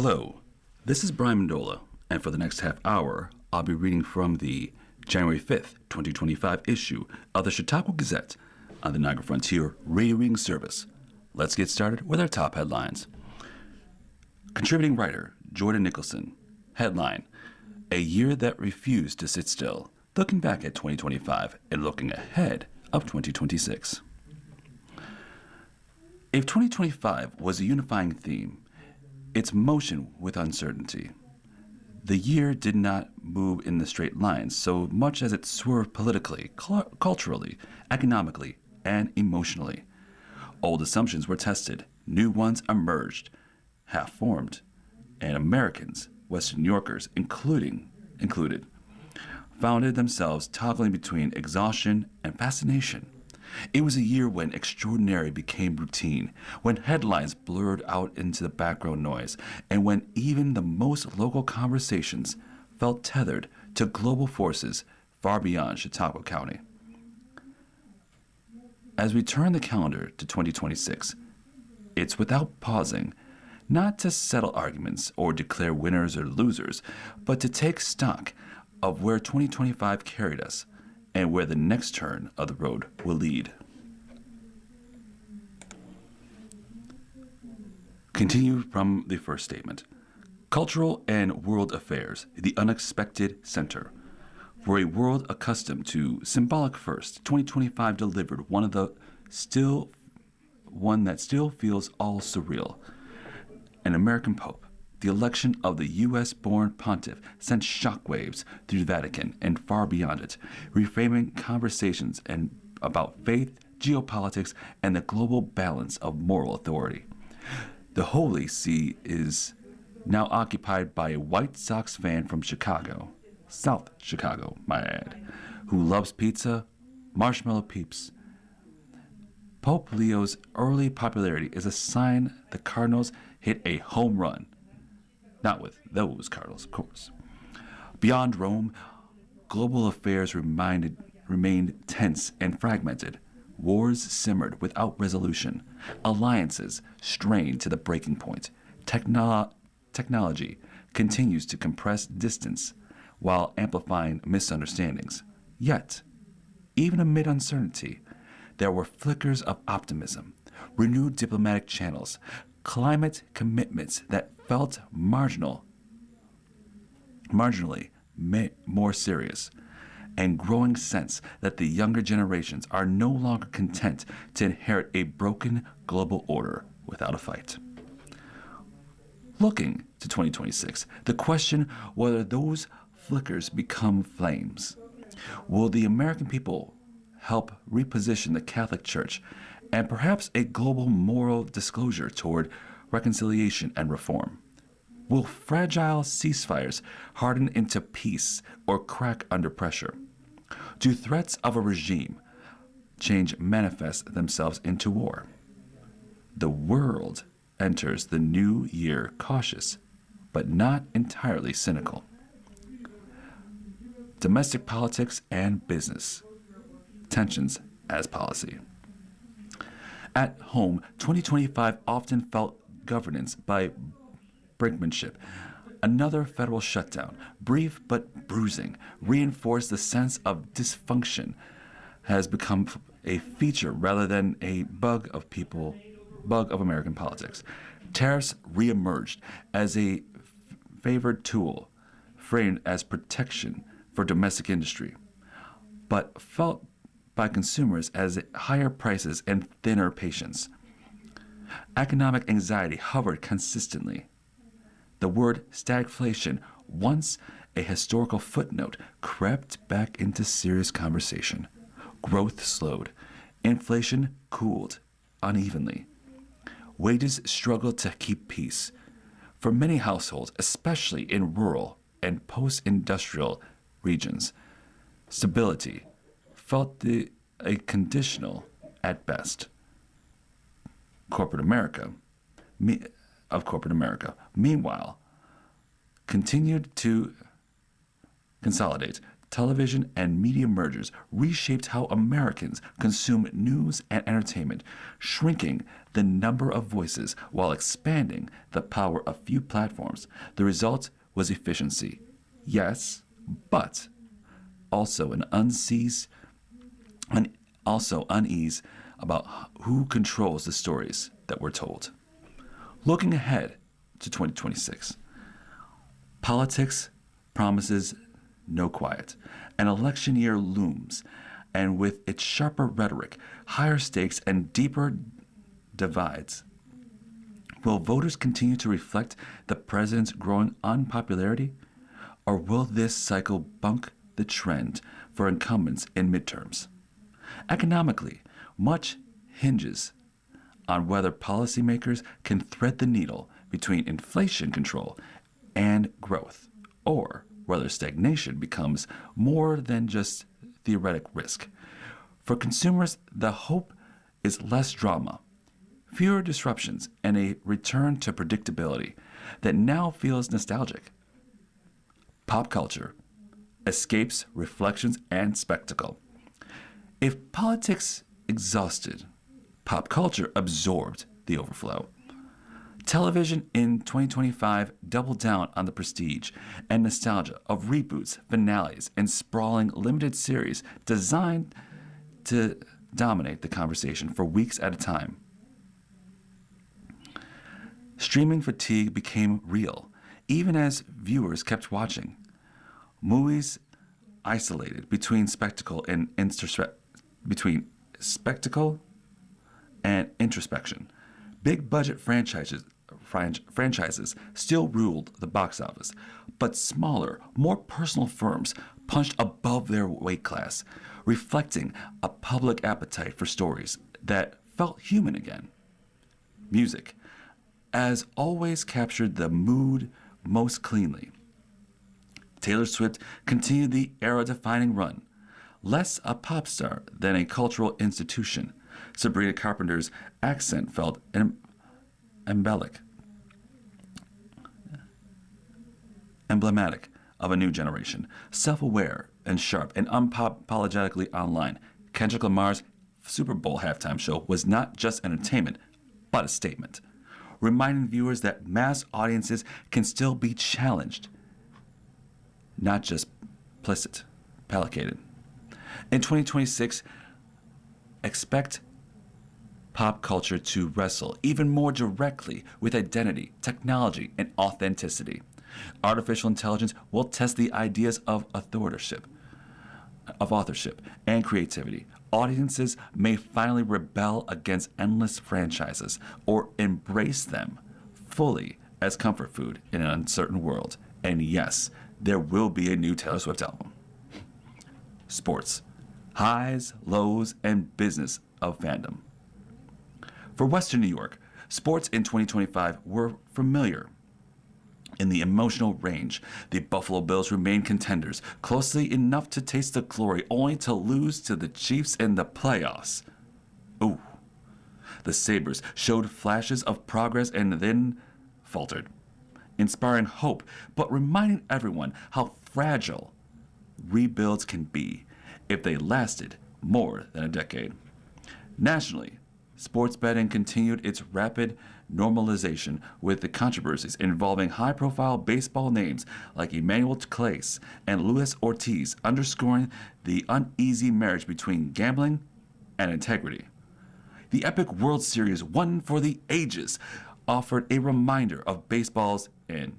Hello, this is Brian Mendola, and for the next half hour, I'll be reading from the January 5th, 2025 issue of the Chautauqua Gazette on the Niagara Frontier Radio Reading Service. Let's get started with our top headlines. Contributing writer Jordan Nicholson. Headline: A year that refused to sit still, looking back at 2025 and looking ahead of 2026. If 2025 was a unifying theme, it's motion with uncertainty. The year did not move in the straight lines so much as it swerved politically, culturally, economically, and emotionally. Old assumptions were tested, new ones emerged, half-formed, and Americans, Western New Yorkers included, found themselves toggling between exhaustion and fascination. It was a year when extraordinary became routine, when headlines blurred out into the background noise, and when even the most local conversations felt tethered to global forces far beyond Chautauqua County. As we turn the calendar to 2026, it's without pausing, not to settle arguments or declare winners or losers, but to take stock of where 2025 carried us and where the next turn of the road will lead. Continue from the first statement. Cultural and world affairs, the unexpected center. For a world accustomed to symbolic first, 2025 delivered one that still feels all surreal. An American Pope. The election of the U.S.-born pontiff sent shockwaves through the Vatican and far beyond it, reframing conversations about faith, geopolitics, and the global balance of moral authority. The Holy See is now occupied by a White Sox fan from Chicago, South Chicago, might I add, who loves pizza, marshmallow peeps. Pope Leo's early popularity is a sign the Cardinals hit a home run. Not with those Cardinals, of course. Beyond Rome, global affairs remained tense and fragmented. Wars simmered without resolution. Alliances strained to the breaking point. Technology continues to compress distance while amplifying misunderstandings. Yet, even amid uncertainty, there were flickers of optimism, renewed diplomatic channels, climate commitments that felt marginally more serious, and growing sense that the younger generations are no longer content to inherit a broken global order without a fight. Looking to 2026, the question whether those flickers become flames. Will the American people help reposition the Catholic Church and perhaps a global moral disclosure toward reconciliation and reform? Will fragile ceasefires harden into peace or crack under pressure? Do threats of a regime change manifest themselves into war? The world enters the new year cautious, but not entirely cynical. Domestic politics and business. Tensions as policy. At home, 2025 often felt governance by brinkmanship. Another federal shutdown, brief but bruising, reinforced the sense of dysfunction has become a feature rather than a bug of American politics. Tariffs reemerged as a favored tool, framed as protection for domestic industry, but felt by consumers as higher prices and thinner patience. Economic anxiety hovered consistently. The word stagflation, once a historical footnote, crept back into serious conversation. Growth slowed. Inflation cooled unevenly. Wages struggled to keep pace. For many households, especially in rural and post-industrial regions, stability felt a conditional at best. Corporate America, meanwhile, continued to consolidate. television and media mergers reshaped how Americans consume news and entertainment, shrinking the number of voices while expanding the power of few platforms. The result was efficiency, yes, but also unease about who controls the stories that we're told. Looking ahead to 2026, politics promises no quiet. An election year looms, and with its sharper rhetoric, higher stakes, and deeper divides, will voters continue to reflect the president's growing unpopularity, or will this cycle buck the trend for incumbents in midterms? Economically, much hinges on whether policymakers can thread the needle between inflation control and growth, or whether stagnation becomes more than just theoretic risk. For consumers, the hope is less drama, fewer disruptions, and a return to predictability that now feels nostalgic. Pop culture escapes reflections and spectacle. If politics exhausted, pop culture absorbed the overflow. Television in 2025 doubled down on the prestige and nostalgia of reboots, finales, and sprawling limited series designed to dominate the conversation for weeks at a time. Streaming fatigue became real, even as viewers kept watching. Movies isolated between spectacle and introspection. Big budget franchises still ruled the box office, but smaller, more personal firms punched above their weight class, reflecting a public appetite for stories that felt human again. Music, as always, captured the mood most cleanly. Taylor Swift continued the era-defining run, less a pop star than a cultural institution. Sabrina Carpenter's accent felt emblematic of a new generation, self-aware and sharp and unapologetically online. Kendrick Lamar's Super Bowl halftime show was not just entertainment, but a statement, reminding viewers that mass audiences can still be challenged, not just placated. In 2026, expect pop culture to wrestle even more directly with identity, technology, and authenticity. Artificial intelligence will test the ideas of authorship and creativity. Audiences may finally rebel against endless franchises or embrace them fully as comfort food in an uncertain world. And yes, there will be a new Taylor Swift album. Sports, highs, lows, and business of fandom. For Western New York, sports in 2025 were familiar. In the emotional range, the Buffalo Bills remained contenders, closely enough to taste the glory, only to lose to the Chiefs in the playoffs. Ooh. The Sabres showed flashes of progress and then faltered, inspiring hope, but reminding everyone how fragile rebuilds can be if they lasted more than a decade. Nationally, sports betting continued its rapid normalization with the controversies involving high-profile baseball names like Emmanuel Clase and Luis Ortiz, underscoring the uneasy marriage between gambling and integrity. The epic World Series, one for the ages, offered a reminder of baseball's and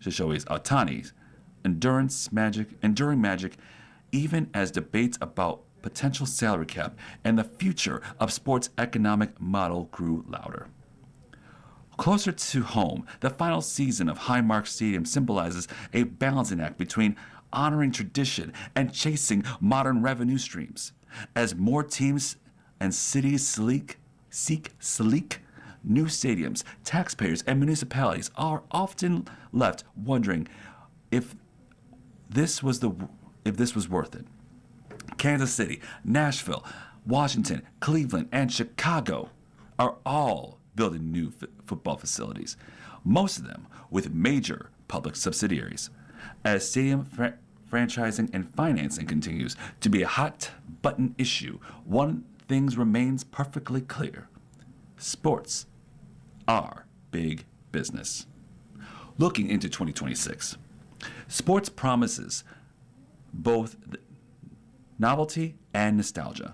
Shohei Ohtani's enduring magic, even as debates about potential salary cap and the future of sports economic model grew louder. Closer to home, the final season of Highmark Stadium symbolizes a balancing act between honoring tradition and chasing modern revenue streams. As more teams and cities seek sleek new stadiums, taxpayers and municipalities are often left wondering if this was worth it. Kansas City, Nashville, Washington, Cleveland, and Chicago are all building new football facilities, most of them with major public subsidiaries. As stadium franchising, and financing continues to be a hot button issue, one thing remains perfectly clear. Sports are big business. Looking into 2026, sports promises both novelty and nostalgia.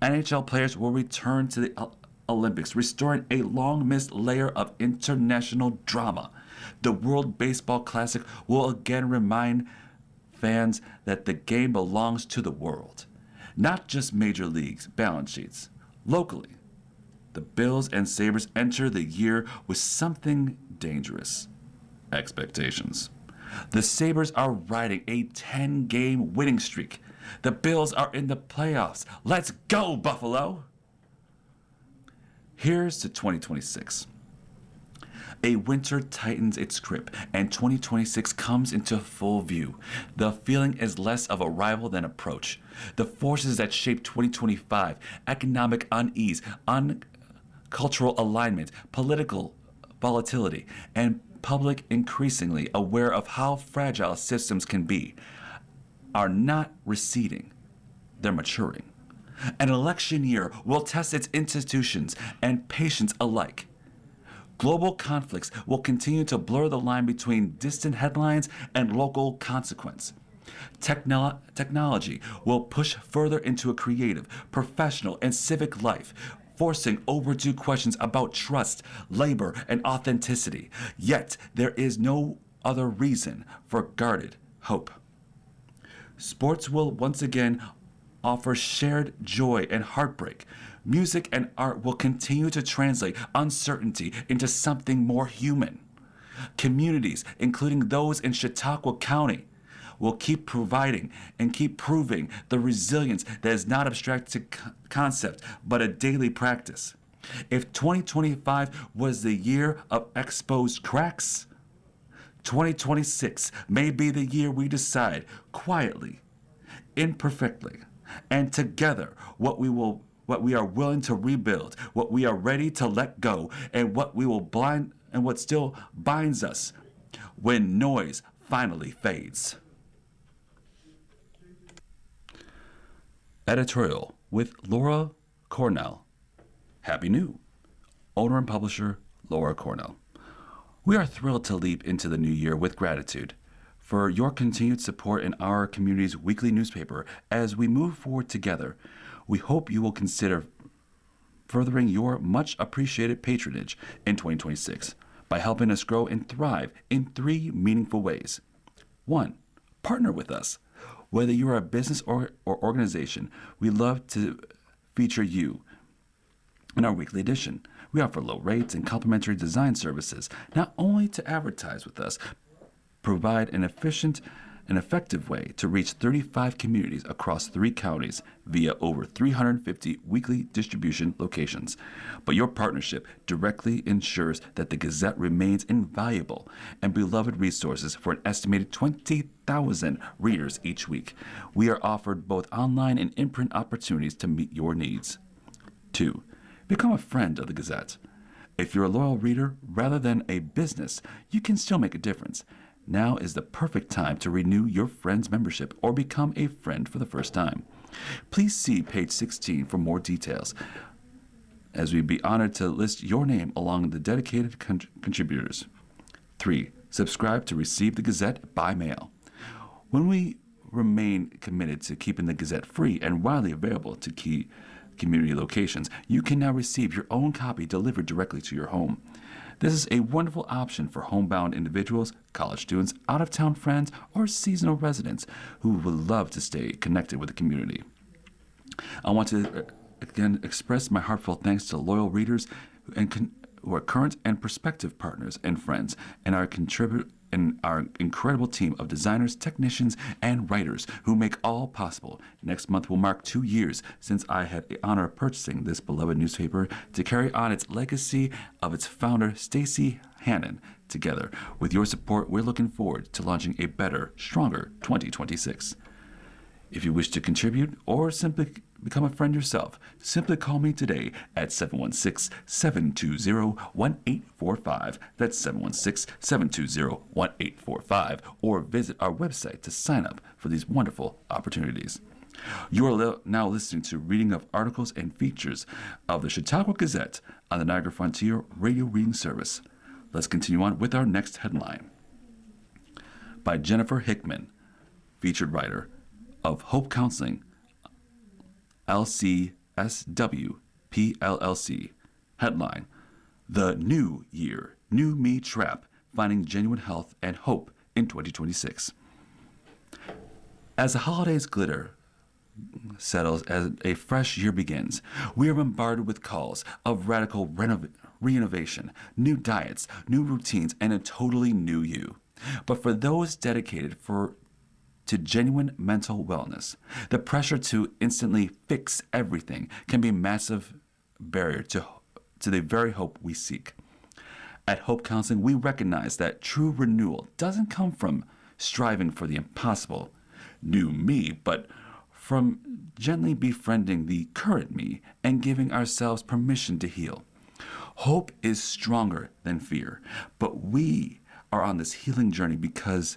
NHL players will return to the Olympics, restoring a long-missed layer of international drama. The World Baseball Classic will again remind fans that the game belongs to the world, not just major leagues' balance sheets. Locally, the Bills and Sabres enter the year with something dangerous: expectations. The Sabres are riding a 10-game winning streak. The Bills are in the playoffs. Let's go, Buffalo! Here's to 2026. A winter tightens its grip, and 2026 comes into full view. The feeling is less of arrival than approach. The forces that shape 2025, economic unease, cultural alignment, political volatility, and public increasingly aware of how fragile systems can be, are not receding. They're maturing. An election year will test its institutions and patience alike. Global conflicts will continue to blur the line between distant headlines and local consequence. Technology will push further into a creative, professional, and civic life, forcing overdue questions about trust, labor, and authenticity. Yet, there is no other reason for guarded hope. Sports will once again offer shared joy and heartbreak. Music and art will continue to translate uncertainty into something more human. Communities, including those in Chautauqua County, will keep providing and keep proving the resilience that is not abstract concept, but a daily practice. If 2025 was the year of exposed cracks, 2026 may be the year we decide quietly, imperfectly, and together what we are willing to rebuild, what we are ready to let go, and what still binds us when noise finally fades. Editorial with Laura Cornell. Happy New. Owner and publisher Laura Cornell. We are thrilled to leap into the new year with gratitude for your continued support in our community's weekly newspaper as we move forward together. We hope you will consider furthering your much appreciated patronage in 2026 by helping us grow and thrive in 3 meaningful ways. 1. Partner with us. Whether you are a business or organization, we love to feature you in our weekly edition. We offer low rates and complimentary design services, not only to advertise with us, provide an efficient and effective way to reach 35 communities across 3 counties via over 350 weekly distribution locations. But your partnership directly ensures that the Gazette remains invaluable and beloved resources for an estimated 20,000 readers each week. We are offered both online and in-print opportunities to meet your needs. 2. Become a friend of the Gazette. If you're a loyal reader rather than a business, you can still make a difference. Now is the perfect time to renew your friend's membership or become a friend for the first time. Please see page 16 for more details, as we'd be honored to list your name along the dedicated contributors. 3. Subscribe to receive the Gazette by mail. When we remain committed to keeping the Gazette free and widely available to key community locations, you can now receive your own copy delivered directly to your home. This is a wonderful option for homebound individuals, college students, out-of-town friends, or seasonal residents who would love to stay connected with the community. I want to again express my heartfelt thanks to loyal readers who are current and prospective partners and friends, and our incredible team of designers, technicians, and writers who make all possible. Next month will mark 2 years since I had the honor of purchasing this beloved newspaper to carry on its legacy of its founder, Stacy Hannon. Together, with your support, we're looking forward to launching a better, stronger 2026. If you wish to contribute or simply become a friend yourself. Simply call me today at 716-720-1845. That's 716-720-1845. Or visit our website to sign up for these wonderful opportunities. You are now listening to reading of articles and features of the Chautauqua Gazette on the Niagara Frontier Radio Reading Service. Let's continue on with our next headline. By Jennifer Hickman, featured writer of Hope Counseling, LCSW PLLC. Headline: The New Year, New Me Trap, Finding Genuine Health and Hope in 2026. As the holidays glitter settles as a fresh year begins, we are bombarded with calls of radical reinnovation, new diets, new routines, and a totally new you. But for those dedicated to genuine mental wellness, the pressure to instantly fix everything can be a massive barrier to the very hope we seek. At Hope Counseling, we recognize that true renewal doesn't come from striving for the impossible, new me, but from gently befriending the current me and giving ourselves permission to heal. Hope is stronger than fear, but we are on this healing journey because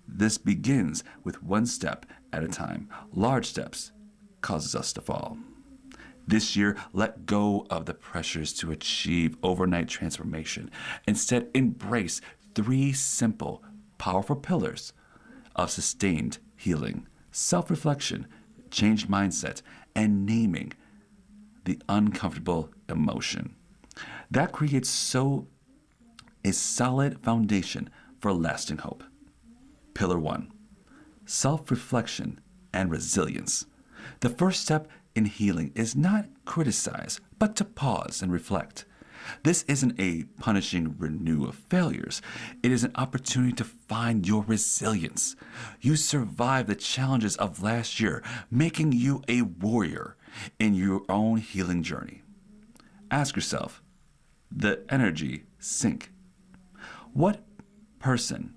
this begins with one step at a time. Large steps causes us to fall. This year, let go of the pressures to achieve overnight transformation. Instead, embrace 3 simple, powerful pillars of sustained healing: self-reflection, changed mindset, and naming the uncomfortable emotion. That creates a solid foundation for lasting hope. Pillar 1, self-reflection and resilience. The first step in healing is not criticize, but to pause and reflect. This isn't a punishing renew of failures. It is an opportunity to find your resilience. You survived the challenges of last year, making you a warrior in your own healing journey. Ask yourself, the energy sink. What person,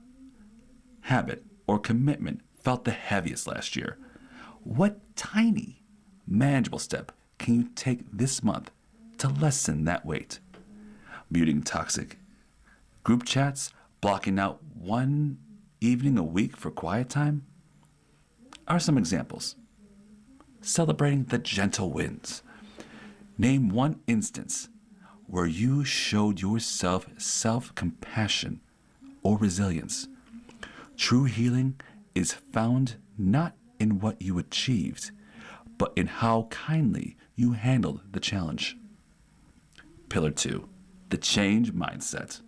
habit, or commitment felt the heaviest last year? What tiny, manageable step can you take this month to lessen that weight? Muting toxic group chats, blocking out one evening a week for quiet time are some examples. Celebrating the gentle wins. Name one instance where you showed yourself self-compassion or resilience. True healing is found not in what you achieved, but in how kindly you handled the challenge. Pillar 2, the change mindset.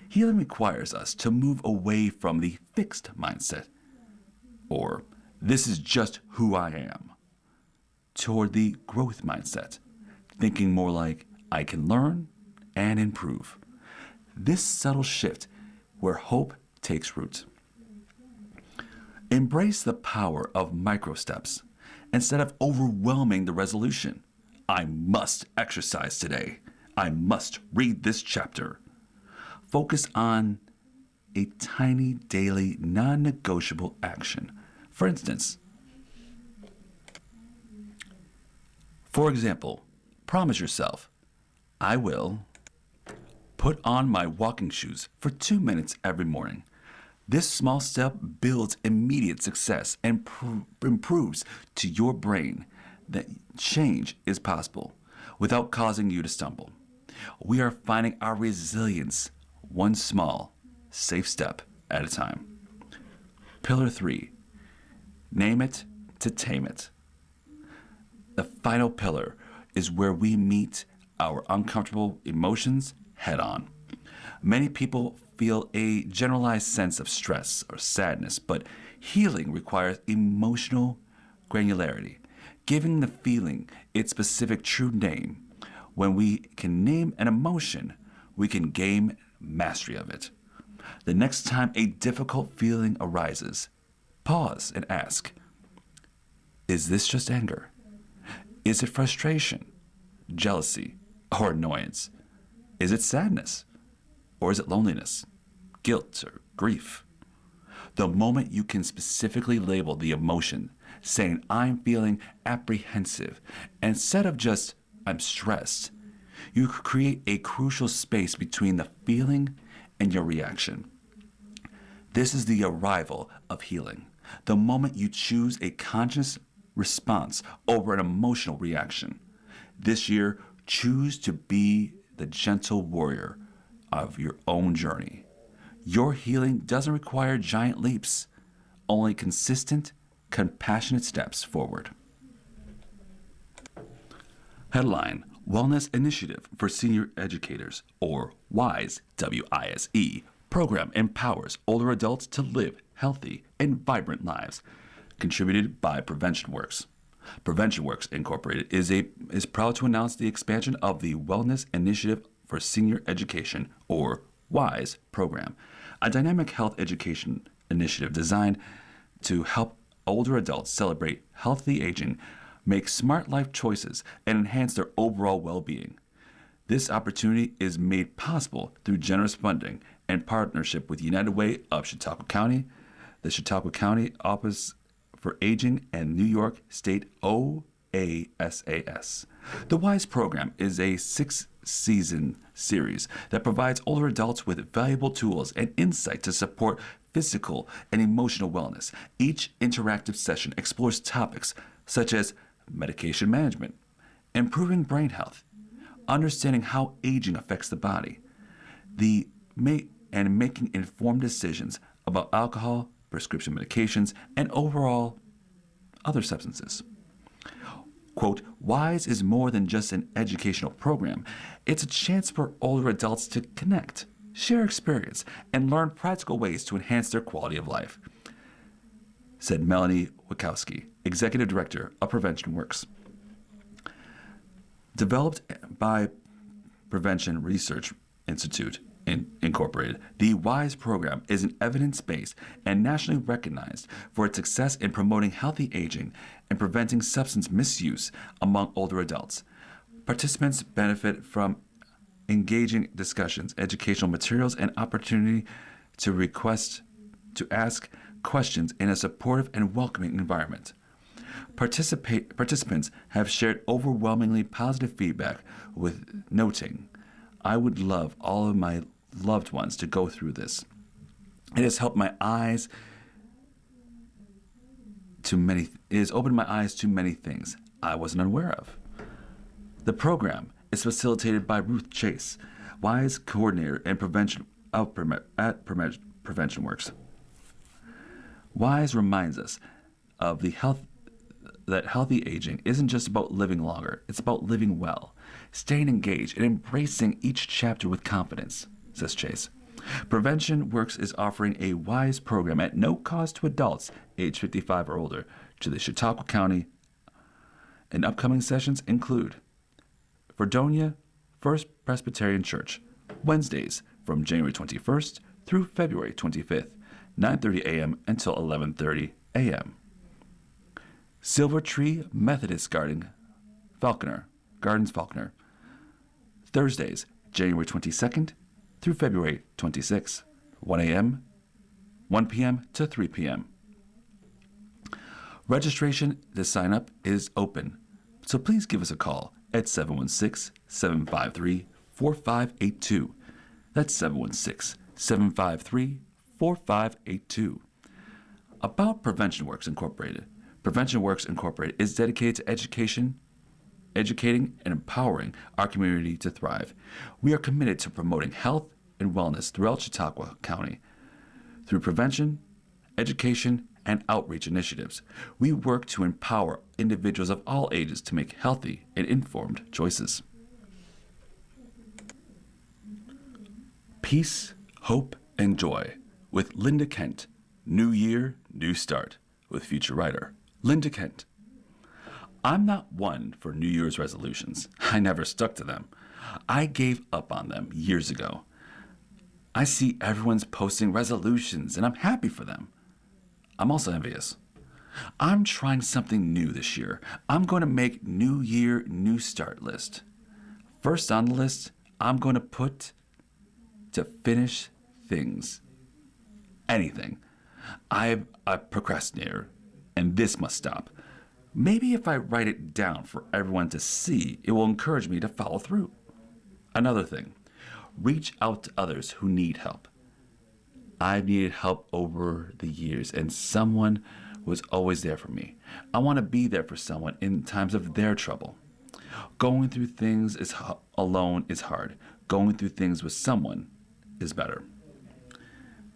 Healing requires us to move away from the fixed mindset, or this is just who I am, toward the growth mindset, thinking more like I can learn and improve. This subtle shift where hope takes root. Embrace the power of micro steps instead of overwhelming the resolution. I must exercise today. I must read this chapter. Focus on a tiny daily non-negotiable action. For example, promise yourself, I will put on my walking shoes for 2 minutes every morning. This small step builds immediate success and improves to your brain that change is possible without causing you to stumble. We are finding our resilience one small, safe step at a time. Pillar 3, name it to tame it. The final pillar is where we meet our uncomfortable emotions head on. Many people feel a generalized sense of stress or sadness, but healing requires emotional granularity, giving the feeling its specific true name. When we can name an emotion, we can gain mastery of it. The next time a difficult feeling arises, pause and ask, is this just anger? Is it frustration, jealousy, or annoyance? Is it sadness? Or is it loneliness, guilt, or grief? The moment you can specifically label the emotion, saying, I'm feeling apprehensive, instead of just, I'm stressed, you create a crucial space between the feeling and your reaction. This is the arrival of healing. The moment you choose a conscious response over an emotional reaction. This year, choose to be the gentle warrior of your own journey. Your healing doesn't require giant leaps, only consistent, compassionate steps forward. Headline: Wellness Initiative for Senior Educators, or WISE, W-I-S-E, program empowers older adults to live healthy and vibrant lives. Contributed by Prevention Works. Prevention Works Incorporated is proud to announce the expansion of the Wellness Initiative for Senior Education, or WISE, program, a dynamic health education initiative designed to help older adults celebrate healthy aging, make smart life choices, and enhance their overall well-being. This opportunity is made possible through generous funding and partnership with United Way of Chautauqua County, the Chautauqua County Office for Aging, and New York State OASAS. The WISE program is a 6-season series that provides older adults with valuable tools and insight to support physical and emotional wellness. Each interactive session explores topics such as medication management, improving brain health, understanding how aging affects the body, and making informed decisions about alcohol, prescription medications, and overall other substances. Quote, WISE is more than just an educational program. It's a chance for older adults to connect, share experience, and learn practical ways to enhance their quality of life, said Melanie Wachowski, Executive Director of Prevention Works. Developed by Prevention Research Institute, Incorporated, the WISE program is an evidence-based and nationally recognized for its success in promoting healthy aging and preventing substance misuse among older adults. Participants benefit from engaging discussions, educational materials, and opportunity to ask questions in a supportive and welcoming environment. Participants have shared overwhelmingly positive feedback with noting, I would love all of my loved ones to go through this. It has opened my eyes to many things I wasn't aware of. The program is facilitated by Ruth Chase, WISE coordinator and prevention at Prevention Works. WISE reminds us of that healthy aging isn't just about living longer, it's about living well, staying engaged, and embracing each chapter with confidence, says Chase. Prevention Works is offering a WISE program at no cost to adults age 55 or older to the Chautauqua County, and upcoming sessions include Fredonia First Presbyterian Church, Wednesdays from January 21st through February 25th, 9:30 a.m. until 11:30 a.m. Silver Tree Methodist Gardens, Falconer, Thursdays, January 22nd through February 26th, 1 p.m. to 3 p.m. Registration to sign up is open, so please give us a call at 716-753-4582. That's 716-753-4582. About Prevention Works Incorporated. Prevention Works Incorporated is dedicated to educating and empowering our community to thrive. We are committed to promoting health and wellness throughout Chautauqua County. Through prevention, education, and outreach initiatives, we work to empower individuals of all ages to make healthy and informed choices. Peace, hope, and joy with Linda Kent. New year, new start with future writer Linda Kent. I'm not one for New Year's resolutions. I never stuck to them. I gave up on them years ago. I see everyone's posting resolutions, and I'm happy for them. I'm also envious. I'm trying something new this year. I'm going to make New Year, New Start list. First on the list, I'm going to put to finish things. Anything. I'm a procrastinator, and this must stop. Maybe if I write it down for everyone to see, it will encourage me to follow through. Another thing, reach out to others who need help. I've needed help over the years, and someone was always there for me. I want to be there for someone in times of their trouble. Going through things alone is hard. Going through things with someone is better.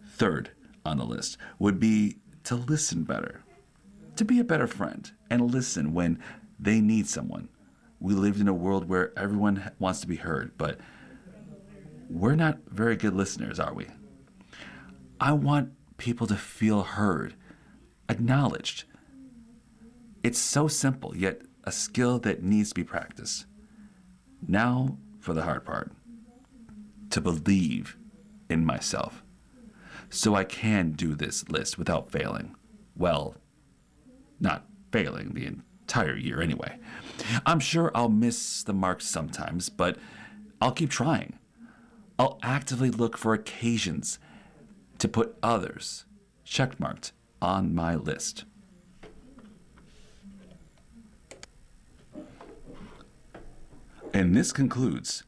Third on the list would be to listen better, to be a better friend and listen when they need someone. We lived in a world where everyone wants to be heard, but we're not very good listeners, are we? I want people to feel heard, acknowledged. It's so simple, yet a skill that needs to be practiced. Now for the hard part, to believe in myself, so I can do this list without failing. Well, not failing the entire year anyway. I'm sure I'll miss the mark sometimes, but I'll keep trying. I'll actively look for occasions to put others checkmarked on my list. And this concludes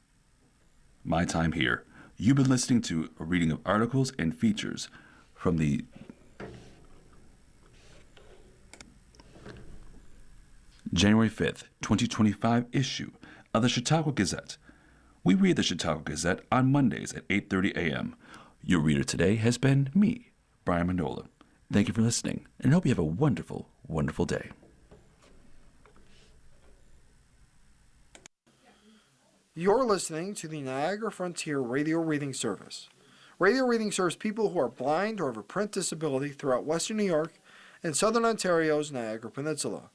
my time here. You've been listening to a reading of articles and features from the January 5th, 2025 issue of the Chautauqua Gazette. We read the Chautauqua Gazette on Mondays at 8:30 a.m. Your reader today has been me, Brian Mandola. Thank you for listening, and hope you have a wonderful, wonderful day. You're listening to the Niagara Frontier Radio Reading Service. Radio reading serves people who are blind or have a print disability throughout Western New York and Southern Ontario's Niagara Peninsula.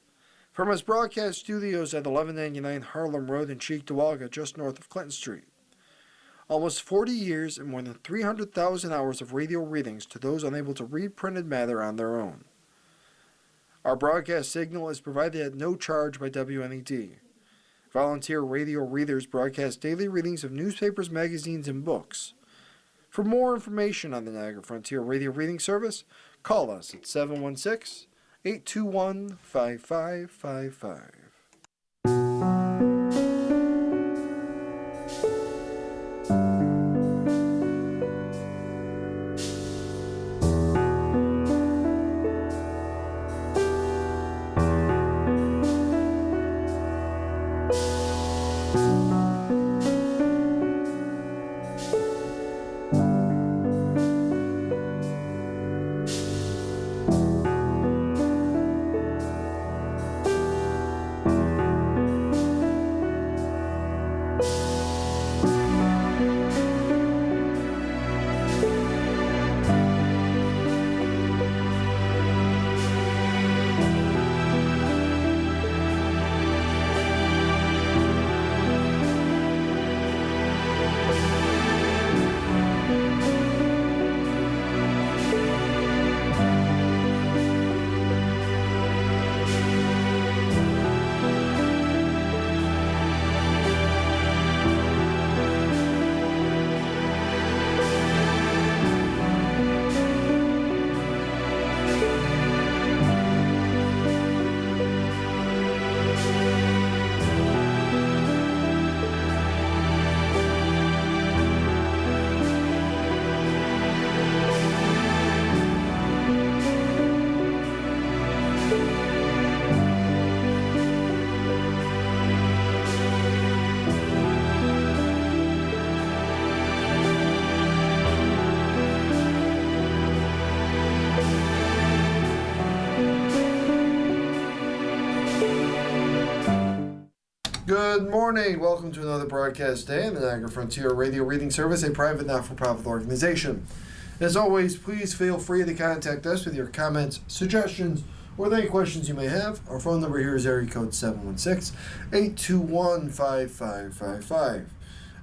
From its broadcast studios at 1199 Harlem Road in Cheektowaga, just north of Clinton Street. Almost 40 years and more than 300,000 hours of radio readings to those unable to read printed matter on their own. Our broadcast signal is provided at no charge by WNED. Volunteer radio readers broadcast daily readings of newspapers, magazines, and books. For more information on the Niagara Frontier Radio Reading Service, call us at 716-821-5555. Good morning. Welcome to another broadcast day in the Niagara Frontier Radio Reading Service, a private not-for-profit organization. As always, please feel free to contact us with your comments, suggestions, or any questions you may have. Our phone number here is area code 716-821-5555.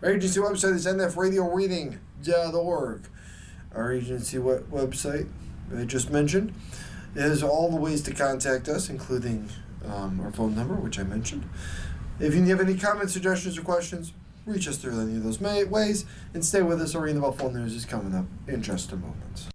Our agency website is nfradioreading.org. Our agency website, I just mentioned, is all the ways to contact us, including our phone number, which I mentioned. If you have any comments, suggestions, or questions, reach us through any of those ways, and stay with us. Our About Phone News is coming up in just a moment.